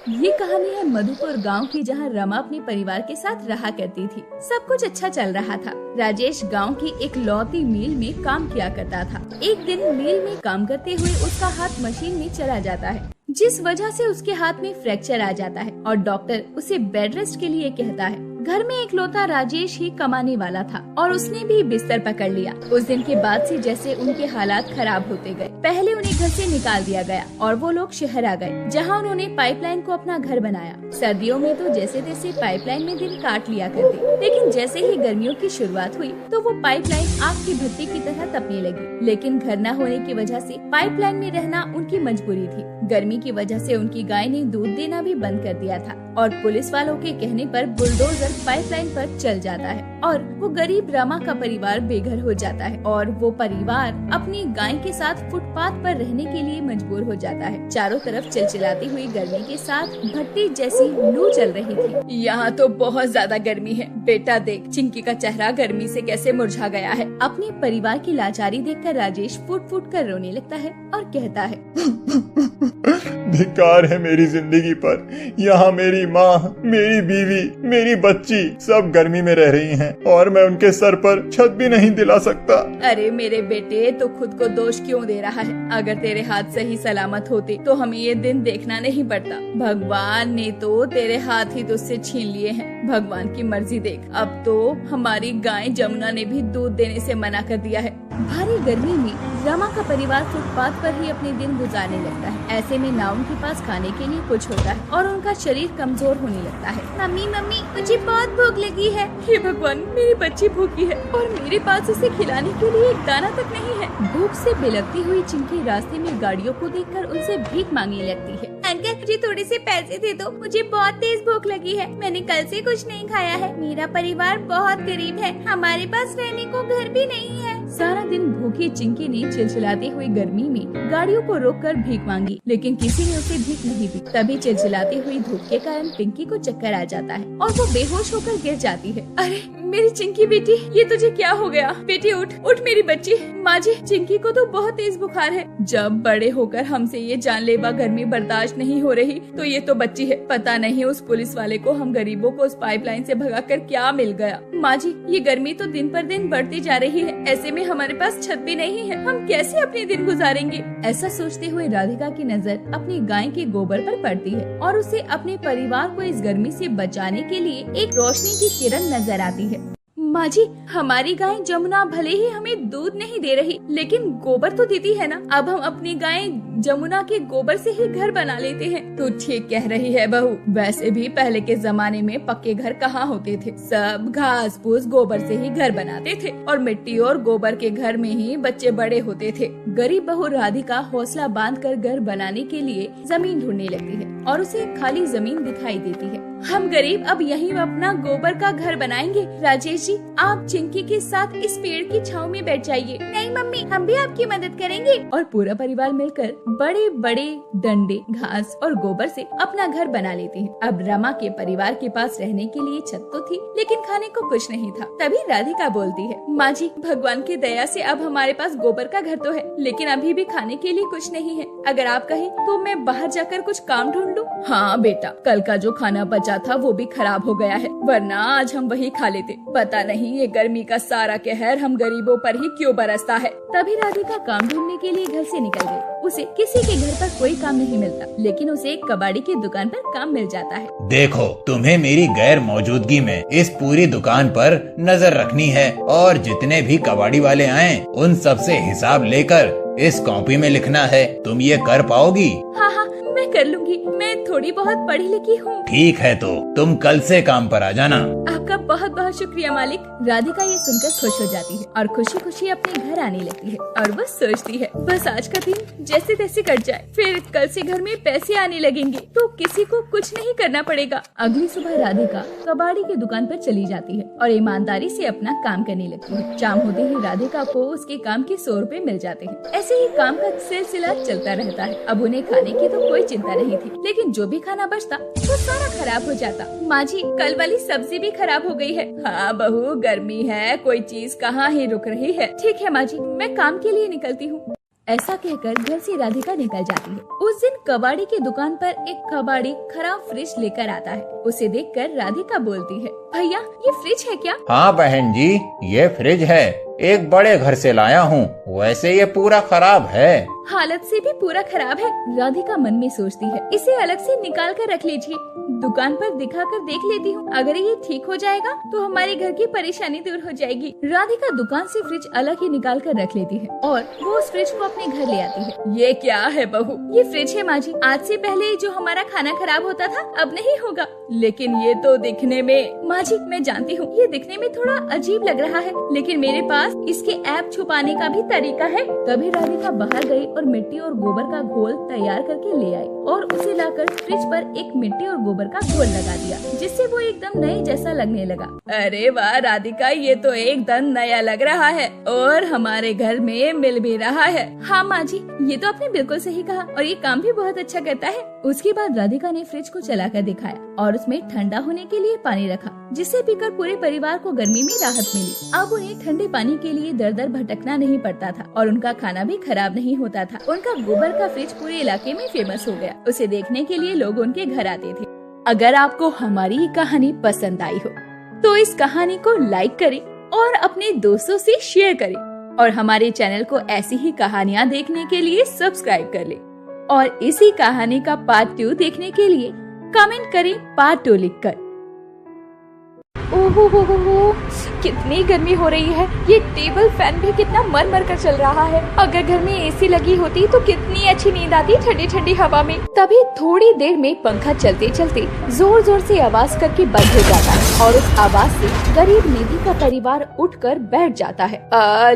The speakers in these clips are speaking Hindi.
ये कहानी है मधुपुर गांव की, जहां रमा अपने परिवार के साथ रहा करती थी। सब कुछ अच्छा चल रहा था। राजेश गांव की एक लौती मिल में काम किया करता था। एक दिन मिल में काम करते हुए उसका हाथ मशीन में चला जाता है, जिस वजह से उसके हाथ में फ्रैक्चर आ जाता है और डॉक्टर उसे बेड रेस्ट के लिए कहता है। घर में इकलौता राजेश ही कमाने वाला था और उसने भी बिस्तर पकड़ लिया। उस दिन के बाद से जैसे उनके हालात खराब होते गए। पहले उन्हें घर से निकाल दिया गया और वो लोग शहर आ गए, जहां उन्होंने पाइपलाइन को अपना घर बनाया। सर्दियों में तो जैसे तैसे पाइपलाइन में दिन काट लिया करते, लेकिन जैसे ही गर्मियों की शुरुआत हुई तो वो पाइपलाइन आग की भट्टी की तरह तपने लगी। लेकिन घर न होने की वजह से पाइपलाइन में रहना उनकी मजबूरी थी। गर्मी की वजह से उनकी गाय ने दूध देना भी बंद कर दिया था और पुलिस वालों के कहने पर बुलडोजर पाइपलाइन पर चल जाता है और वो गरीब रमा का परिवार बेघर हो जाता है और वो परिवार अपनी गाय के साथ फुटपाथ पर रहने के लिए मजबूर हो जाता है। चारों तरफ चिलचिलाती हुई गर्मी के साथ भट्टी जैसी लू चल रही थी। यहाँ तो बहुत ज्यादा गर्मी है। बेटा देख, चिंकी का चेहरा गर्मी से कैसे मुरझा गया है। अपने परिवार की लाचारी देखकर राजेश फुट फुट कर रोने लगता है और कहता है, धिक्कार है मेरी जिंदगी पर। यहाँ मेरी माँ, मेरी बीवी, मेरी बच्ची सब गर्मी में रह रही हैं और मैं उनके सर पर छत भी नहीं दिला सकता। अरे मेरे बेटे, तो खुद को दोष क्यों दे रहा है? अगर तेरे हाथ सही सलामत होते तो हमें ये दिन देखना नहीं पड़ता। भगवान ने तो तेरे हाथ ही तुझसे छीन लिए हैं। भगवान की मर्जी देख। अब तो हमारी गाय जमुना ने भी दूध देने से मना कर दिया है। भारी गर्मी में रमा का परिवार फुटपाथ पर ही अपने दिन गुजारने लगता है। ऐसे में ना उनके पास खाने के लिए कुछ होता है और उनका शरीर कमजोर होने लगता है। मम्मी मम्मी, मुझे बहुत भूख लगी है। हे भगवान, मेरी बच्ची भूखी है और मेरे पास उसे खिलाने के लिए एक दाना तक नहीं है। भूख से बिलखती हुई चिंकी रास्ते में गाड़ियों को देखकर उनसे भीख मांगने लगती है। अंकल, मुझे थोड़े से पैसे दे दो, मुझे बहुत तेज भूख लगी है। मैंने कल से कुछ नहीं खाया है। मेरा परिवार बहुत गरीब है, हमारे पास रहने को घर भी नहीं है। सारा दिन भूखी चिंकी ने चिलचिलाती हुई गर्मी में गाड़ियों को रोककर भीख मांगी, लेकिन किसी ने उसे भीख नहीं दी। तभी चिलचिलाती हुई धूप के कारण पिंकी को चक्कर आ जाता है और वो बेहोश होकर गिर जाती है। अरे मेरी चिंकी बेटी, ये तुझे क्या हो गया? बेटी उठ उठ मेरी बच्ची। माँ जी, चिंकी को तो बहुत तेज बुखार है। जब बड़े होकर हमसे ये जानलेवा गर्मी बर्दाश्त नहीं हो रही तो ये तो बच्ची है। पता नहीं उस पुलिस वाले को हम गरीबों को उस पाइपलाइन से भगाकर क्या मिल गया। माँ जी, ये गर्मी तो दिन पर दिन बढ़ती जा रही है। ऐसे में हमारे पास छत भी नहीं है, हम कैसे अपने दिन गुजारेंगे? ऐसा सोचते हुए राधिका की नजर अपनी गाय के गोबर पर पड़ती है और उसे अपने परिवार को इस गर्मी से बचाने के लिए एक रोशनी की किरण नजर आती है। माँ जी, हमारी गाय जमुना भले ही हमें दूध नहीं दे रही, लेकिन गोबर तो देती है ना। अब हम अपनी गाय जमुना के गोबर से ही घर बना लेते हैं। तू ठीक कह रही है बहू। वैसे भी पहले के जमाने में पक्के घर कहाँ होते थे, सब घास फूस गोबर से ही घर बनाते थे और मिट्टी और गोबर के घर में ही बच्चे बड़े होते थे। गरीब बहू राधिका हौसला बांधकर घर बनाने के लिए जमीन ढूंढने लगती है और उसे खाली जमीन दिखाई देती है। हम गरीब अब यहीं अपना गोबर का घर बनाएंगे। राजेश जी, आप चिंकी के साथ इस पेड़ की छांव में बैठ जाइए। नहीं मम्मी, हम भी आपकी मदद करेंगे। और पूरा परिवार मिलकर बड़े बड़े डंडे, घास और गोबर से अपना घर बना लेते हैं। अब रमा के परिवार के पास रहने के लिए छत तो थी, लेकिन खाने को कुछ नहीं था। तभी राधिका बोलती है, माँ जी, भगवान की दया से अब हमारे पास गोबर का घर तो है, लेकिन अभी भी खाने के लिए कुछ नहीं है। अगर आप कहें तो मैं बाहर जाकर कुछ काम ढूंढ लूं। हाँ बेटा, कल का जो खाना बचा था वो भी खराब हो गया है, वरना आज हम वही खा लेते। पता नहीं ये गर्मी का सारा कहर हम गरीबों पर ही क्यों बरसता है। तभी राधिका काम ढूंढने के लिए घर से निकल गई। उसे किसी के घर पर कोई काम नहीं मिलता, लेकिन उसे एक कबाड़ी की दुकान पर काम मिल जाता है। देखो, तुम्हें मेरी गैर मौजूदगी में इस पूरी दुकान पर नजर रखनी है और जितने भी कबाड़ी वाले आए उन सब से हिसाब लेकर इस कॉपी में लिखना है। तुम ये कर पाओगी? हाँ हाँ, मैं कर लूंगी। मैं थोड़ी बहुत पढ़ी लिखी हूँ। ठीक है, तो तुम कल से काम पर आ जाना। आपका बहुत बहुत शुक्रिया मालिक। राधिका ये सुनकर खुश हो जाती है और खुशी खुशी अपने घर आने लगती है और वो सोचती है, बस आज का दिन जैसे तैसे कट जाए, फिर कल से घर में पैसे आने लगेंगे तो किसी को कुछ नहीं करना पड़ेगा। अगली सुबह राधिका कबाड़ी की दुकान पर चली जाती है और ईमानदारी से अपना काम करने लगती है। शाम होते ही राधिका को उसके काम के 100 रुपए मिल जाते हैं। ऐसे ही काम का सिलसिला चलता रहता है। अब उन्हें खाने की तो कोई चिंता नहीं थी, लेकिन जो भी खाना बचता वो सारा खराब हो जाता। माँ जी, कल वाली सब्जी भी खराब हो गई है। हाँ बहू, गर्मी है, कोई चीज कहाँ ही रुक रही है। ठीक है माँ जी, मैं काम के लिए निकलती हूँ। ऐसा कहकर घर से राधिका निकल जाती है। उस दिन कबाड़ी की दुकान पर एक कबाड़ी खराब फ्रिज लेकर आता है। उसे देखकर राधिका बोलती है, भैया ये फ्रिज है क्या? हाँ बहन जी, ये फ्रिज है, एक बड़े घर से लाया हूँ, वैसे ये पूरा खराब है। हालत से भी पूरा खराब है, राधिका मन में सोचती है। इसे अलग से निकाल कर रख लीजिए, दुकान पर दिखा कर देख लेती हूँ, अगर ये ठीक हो जाएगा तो हमारे घर की परेशानी दूर हो जाएगी। राधिका दुकान से फ्रिज अलग ही निकाल कर रख लेती है और वो उस फ्रिज को अपने घर ले आती है। ये क्या है बहू? ये फ्रिज है माँ जी, आज से पहले जो हमारा खाना खराब होता था अब नहीं होगा। लेकिन ये तो दिखने में, माँ जी मैं जानती हूँ ये दिखने में थोड़ा अजीब लग रहा है, लेकिन मेरे पास इसके ऐप छुपाने का भी तरीका है। तभी राधिका बाहर गई और मिट्टी और गोबर का घोल तैयार करके ले आई और उसे लाकर फ्रिज पर एक मिट्टी और गोबर का घोल लगा दिया, जिससे वो एकदम नए जैसा लगने लगा। अरे वाह राधिका, ये तो एकदम नया लग रहा है और हमारे घर में मिल भी रहा है। हाँ माँ जी, ये तो आपने बिल्कुल सही कहा और ये काम भी बहुत अच्छा करता है। उसके बाद राधिका ने फ्रिज को चलाकर दिखाया और उसमें ठंडा होने के लिए पानी रखा, जिसे पीकर पूरे परिवार को गर्मी में राहत मिली। अब उन्हें ठंडे पानी के लिए दर दर भटकना नहीं पड़ता था और उनका खाना भी खराब नहीं होता था। उनका गोबर का फ्रिज पूरे इलाके में फेमस हो गया। उसे देखने के लिए लोग उनके घर आते थे। अगर आपको हमारी ये कहानी पसंद आई हो तो इस कहानी को लाइक करें और अपने दोस्तों से शेयर करें और हमारे चैनल को ऐसी ही कहानियाँ देखने के लिए सब्सक्राइब कर लें और इसी कहानी का पार्ट 2 देखने के लिए कमेंट करें पार्ट 2 लिखकर। ओहो हो, कितनी गर्मी हो रही है। ये टेबल फैन भी कितना मर मर कर चल रहा है। अगर घर में एसी लगी होती तो कितनी अच्छी नींद आती ठंडी ठंडी हवा में। तभी थोड़ी देर में पंखा चलते चलते जोर जोर से आवाज करके बंद हो जाता है और उस आवाज से गरीब निधि का परिवार उठकर बैठ जाता है।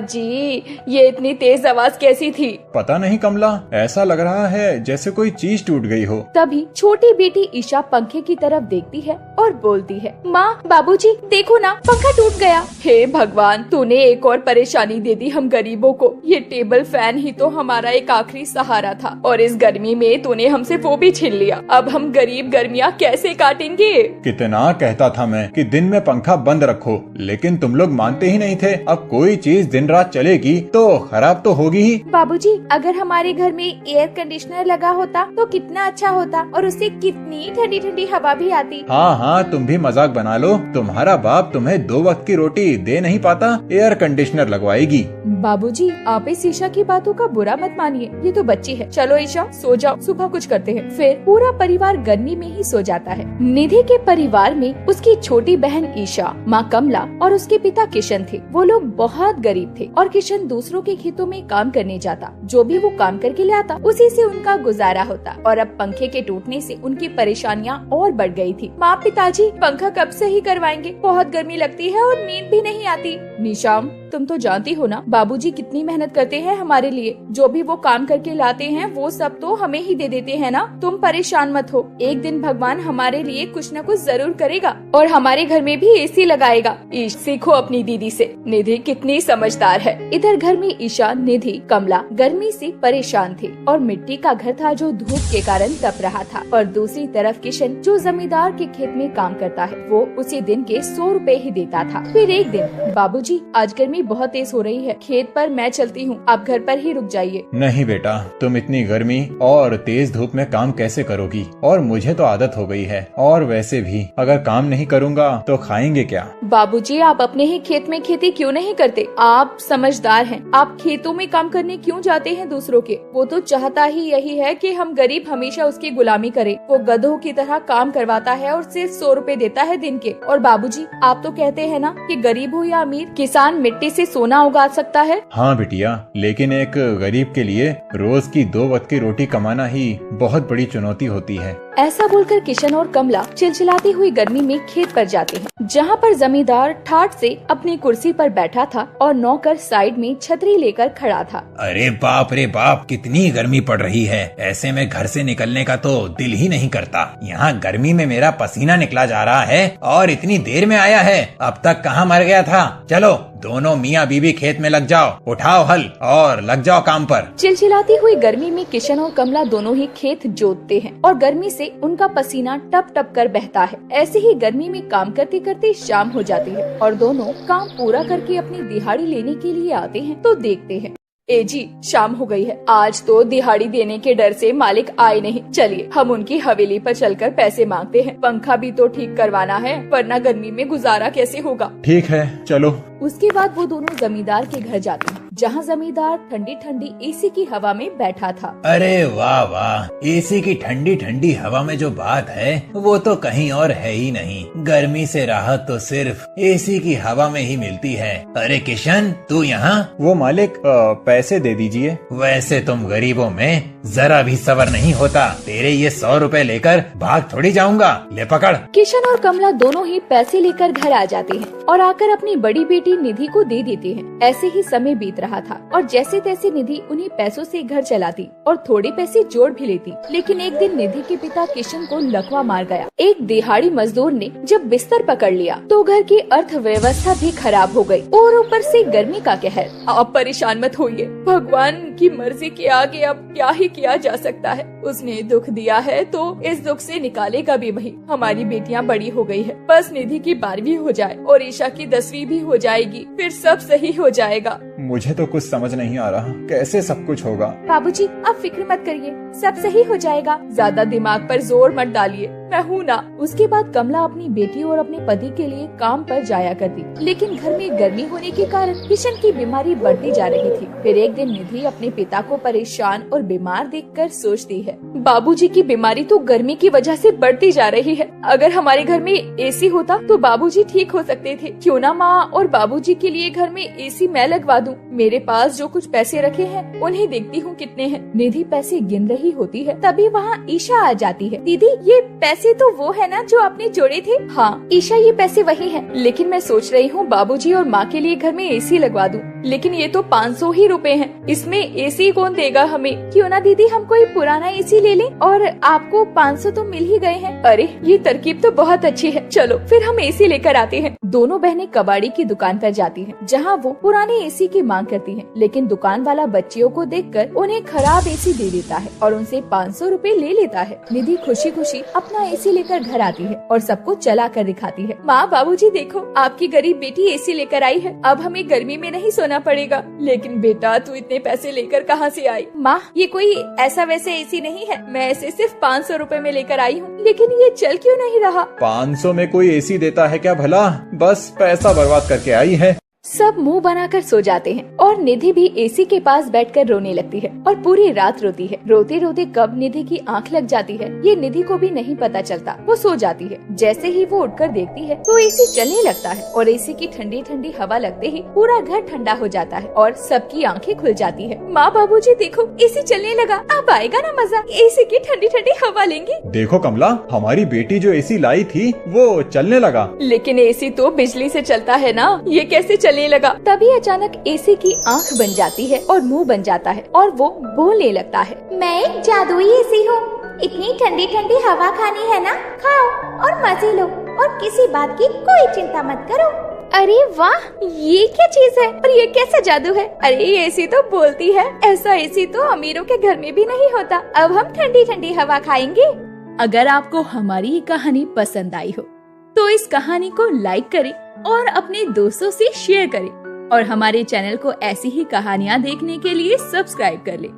जी, ये इतनी तेज आवाज कैसी थी? पता नहीं कमला, ऐसा लग रहा है जैसे कोई चीज टूट गई हो। तभी छोटी बेटी ईशा पंखे की तरफ देखती है और बोलती है, माँ बाबूजी देखो ना, पंखा टूट गया। हे भगवान, तूने एक और परेशानी दे दी हम गरीबों को। ये टेबल फैन ही तो हमारा एक आखिरी सहारा था और इस गर्मी में तूने हमसे वो भी छीन लिया। अब हम गरीब गर्मियाँ कैसे काटेंगे? कितना कहता था मैं कि दिन में पंखा बंद रखो, लेकिन तुम लोग मानते ही नहीं थे। अब कोई चीज दिन रात चलेगी तो खराब तो होगी ही। बाबूजी, अगर हमारे घर में एयर कंडीशनर लगा होता तो कितना अच्छा होता और उससे कितनी ठंडी ठंडी हवा भी आती। हाँ, तुम भी मजाक बना लो। तुम्हारा बाप तुम्हें 2 वक्त की रोटी दे नहीं पाता, एयर कंडीशनर लगवाएगी। बाबूजी, आप इस ईशा की बातों का बुरा मत मानिए, ये तो बच्ची है। चलो ईशा सो जाओ, सुबह कुछ करते हैं। फिर पूरा परिवार गर्मी में ही सो जाता है। निधि के परिवार में उसकी छोटी बहन ईशा, माँ कमला और उसके पिता किशन थे। वो लोग बहुत गरीब थे और किशन दूसरों के खेतों में काम करने जाता। जो भी वो काम करके ले आता उसी से उनका गुजारा होता और अब पंखे के टूटने से उनकी परेशानियाँ और बढ़ गई थी। माँ पिताजी, पंखा कब से ही करवाएंगे? बहुत गर्मी लगती है और नींद भी नहीं आती। निशाम, तुम तो जानती हो ना बाबूजी कितनी मेहनत करते हैं हमारे लिए। जो भी वो काम करके लाते हैं वो सब तो हमें ही दे देते हैं ना। तुम परेशान मत हो, एक दिन भगवान हमारे लिए कुछ न कुछ जरूर करेगा और हमारे घर में भी एसी लगाएगा। सीखो अपनी दीदी से, निधि कितनी समझदार है। इधर घर में ईशा, निधि, कमला गर्मी से परेशान थे और मिट्टी का घर था जो धूप के कारण तप रहा था और दूसरी तरफ किशन, जो जमींदार के खेत में काम करता है, वो उसी दिन के 100 रुपए ही देता था। फिर एक दिन, बाबूजी आज गर्मी बहुत तेज हो रही है, खेत पर मैं चलती हूँ, आप घर पर ही रुक जाइए। नहीं बेटा, तुम इतनी गर्मी और तेज धूप में काम कैसे करोगी? और मुझे तो आदत हो गई है, और वैसे भी अगर काम नहीं करूँगा तो खाएंगे क्या? बाबूजी, आप अपने ही खेत में खेती क्यों नहीं करते? आप समझदार हैं, आप खेतों में काम करने क्यों जाते हैं दूसरों के? वो तो चाहता ही यही है कि हम गरीब हमेशा उसकी गुलामी करें। वो गधों की तरह काम करवाता है और सिर्फ 100 रुपए देता है दिन के। और बाबूजी, आप तो कहते हैं ना कि गरीब हो या अमीर, किसान मिट्टी से सोना उगा सकता है। हाँ बिटिया, लेकिन एक गरीब के लिए रोज की 2 वक्त की रोटी कमाना ही बहुत बड़ी चुनौती होती है। ऐसा बोलकर किशन और कमला चिलचिलाती हुई गर्मी में खेत पर जाते हैं, जहाँ पर जमींदार ठाठ से अपनी कुर्सी पर बैठा था और नौकर साइड में छतरी लेकर खड़ा था। अरे बाप रे बाप, कितनी गर्मी पड़ रही है। ऐसे में घर से निकलने का तो दिल ही नहीं करता। यहाँ गर्मी में मेरा पसीना निकला जा रहा है और इतनी देर में आया है, अब तक कहाँ मर गया था। चलो दोनों मियाँ बीबी खेत में लग जाओ, उठाओ हल और लग जाओ काम पर। चिलचिलाती हुई गर्मी में किशन और कमला दोनों ही खेत जोतते हैं और गर्मी से उनका पसीना टप टप कर बहता है। ऐसे ही गर्मी में काम करते करते शाम हो जाती है और दोनों काम पूरा करके अपनी दिहाड़ी लेने के लिए आते हैं तो देखते हैं ए जी, शाम हो गई है। आज तो दिहाड़ी देने के डर से मालिक आए नहीं। चलिए हम उनकी हवेली पर चलकर पैसे मांगते हैं। पंखा भी तो ठीक करवाना है, वरना गर्मी में गुजारा कैसे होगा। ठीक है, चलो। उसके बाद वो दोनों जमींदार के घर जाते हैं, जहाँ जमींदार ठंडी ठंडी एसी की हवा में बैठा था। अरे वाह वाह, एसी की ठंडी ठंडी हवा में जो बात है वो तो कहीं और है ही नहीं। गर्मी से राहत तो सिर्फ एसी की हवा में ही मिलती है। अरे किशन, तू यहाँ? वो मालिक, पैसे दे दीजिए। वैसे तुम गरीबों में जरा भी सबर नहीं होता। तेरे ये 100 रुपए लेकर भाग थोड़ी जाऊंगा। ले पकड़। किशन और कमला दोनों ही पैसे लेकर घर आ जाते हैं और आकर अपनी बड़ी बेटी निधि को दे देते हैं। ऐसे ही समय बीत रहा था और जैसे तैसे निधि उन्हीं पैसों से घर चलाती और थोड़े पैसे जोड़ भी लेती। लेकिन एक दिन निधि के पिता किशन को लकवा मार गया। एक दिहाड़ी मजदूर ने जब बिस्तर पकड़ लिया तो घर की अर्थव्यवस्था भी खराब हो गई और ऊपर से गर्मी का कहर। आप परेशान मत होइए, भगवान की मर्जी के आगे अब क्या ही किया जा सकता है। उसने दुख दिया है तो इस दुख से निकालेगा भी वही। हमारी बेटियां बड़ी हो गई है, बस निधि की 12वीं हो जाए और ईशा की 10वीं भी हो जाएगी, फिर सब सही हो जाएगा। मुझे तो कुछ समझ नहीं आ रहा, कैसे सब कुछ होगा। बाबूजी, आप फिक्र मत करिए, सब सही हो जाएगा। ज्यादा दिमाग पर जोर मत डालिए, मैं हूँ ना। उसके बाद कमला अपनी बेटी और अपने पति के लिए काम पर जाया करती, लेकिन घर में गर्मी होने के कारण किशन की बीमारी बढ़ती जा रही थी। फिर एक दिन निधि अपने पिता को परेशान और बीमार देखकर सोचती है, बाबूजी की बीमारी तो गर्मी की वजह से बढ़ती जा रही है। अगर हमारे घर में एसी होता तो बाबूजी ठीक हो सकते थे। क्यों ना माँ और बाबूजी के लिए घर में एसी मैं लगवा दूं। मेरे पास जो कुछ पैसे रखे हैं उन्हें देखती हूँ कितने हैं। निधि पैसे गिन रही होती है, तभी वहाँ ईशा आ जाती है। दीदी, ये पैसे तो वो है ना जो आपने जोड़े थे? हाँ ईशा, ये पैसे वही हैं, लेकिन मैं सोच रही हूँ बाबूजी और माँ के लिए घर में एसी लगवा दूं। लेकिन ये तो 500 ही रुपए हैं, इसमें एसी कौन देगा हमें? क्यों ना दीदी हम कोई पुराना एसी ले लें और आपको 500 तो मिल ही गए हैं। अरे ये तरकीब तो बहुत अच्छी है, चलो फिर हम एसी लेकर आते हैं। दोनों बहनें कबाड़ी की दुकान पर जाती हैं, जहां वो पुराने एसी की मांग करती हैं, लेकिन दुकान वाला बच्चियों को देखकर उन्हें खराब एसी दे देता है और उनसे 500 रुपए ले लेता है। निधि खुशी खुशी अपना एसी लेकर घर आती है और सबको चला कर दिखाती है। माँ, बाबूजी देखो, आपकी गरीब बेटी एसी लेकर आई है, अब हमें गर्मी में नहीं सोना पड़ेगा। लेकिन बेटा, तू इतने पैसे लेकर कहाँ से आई? माँ, ये कोई ऐसा वैसे एसी नहीं है, मैं इसे सिर्फ 500 रुपए में लेकर आई हूँ। लेकिन ये चल क्यों नहीं रहा? 500 में कोई एसी देता है क्या भला? बस पैसा बर्बाद करके आई है। सब मुंह बनाकर सो जाते हैं और निधि भी एसी के पास बैठकर रोने लगती है और पूरी रात रोती है। रोते रोते कब निधि की आंख लग जाती है ये निधि को भी नहीं पता चलता। वो सो जाती है। जैसे ही वो उठकर देखती है तो एसी चलने लगता है और एसी की ठंडी ठंडी हवा लगते ही पूरा घर ठंडा हो जाता है और सबकी आंखें खुल जाती है। माँ, बाबूजी देखो, एसी चलने लगा, अब आएगा ना मजा, एसी की ठंडी ठंडी हवा लेंगे। देखो कमला, हमारी बेटी जो एसी लाई थी वो चलने लगा। लेकिन एसी तो बिजली से चलता है ना, ये कैसे चलने लगा? तभी अचानक एसी की आंख बन जाती है और मुंह बन जाता है और वो बोलने लगता है, मैं एक जादुई एसी हूँ, इतनी ठंडी ठंडी हवा खानी है ना, खाओ और मजे लो और किसी बात की कोई चिंता मत करो। अरे वाह, ये क्या चीज है और ये कैसा जादू है? अरे ये एसी तो बोलती है, ऐसा एसी तो अमीरों के घर में भी नहीं होता। अब हम ठंडी ठंडी हवा खाएंगे। अगर आपको हमारी ये कहानी पसंद आई हो तो इस कहानी को लाइक करें और अपने दोस्तों से शेयर करें और हमारे चैनल को ऐसी ही कहानियाँ देखने के लिए सब्सक्राइब कर लें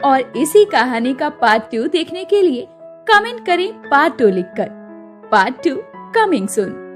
और इसी कहानी का पार्ट 2 देखने के लिए कमेंट करें पार्ट 2 लिखकर। Part 2 coming soon.